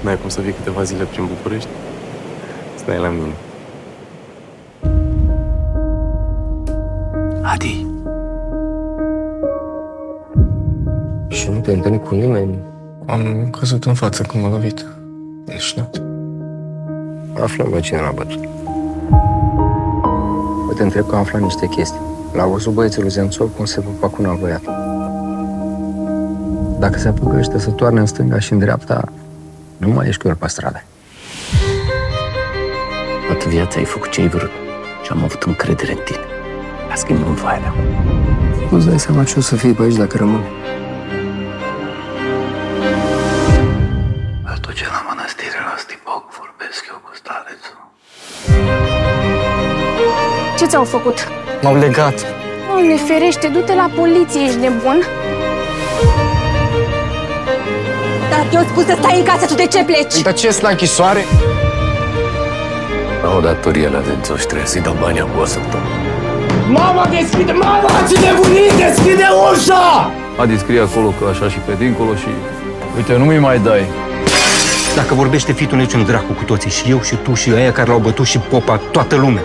N-ai cum să fii câteva zile prin București? Stai la mine. Adi, Și nu te-ai întâlnit cu nimeni? Am căzut în față când m-a lovit. Ești not. Aflăm la cine l-a bătut. Bă, te întreb că am aflat niște chestii. L-a văzut băiețul lui Zemțov cum se pupa cu un alt băiat. Dacă se apucă ăștia să toarne în stânga și în dreapta, nu mai ești cu el pe stradă. toată viața ai făcut ce ai vrut și am avut încredere în tine. La schimb, nu vai acum. Nu-ți dai seama ce o să fie pe aici dacă rămân. Tot ce la mănăstire la Stipoc vorbesc eu cu starețul. Ce ți-au făcut? M-au legat. Doamne ferește, du-te la poliție, ești nebun? Dar eu spus să stai în casă, tu de ce pleci? Dar ce la închisoare? Am o datorie la Dențoș, trebuie să-i dau banii acum o săptămână. Mama, deschide! Mama, ați nebunit! Deschide ușa! Adi scrie acolo că așa și pe dincolo și... Uite, nu mi mai dai. Dacă vorbește fitul niciun dracu cu toții, și eu, și tu, și aia care l-au bătut, și popa, toată lumea.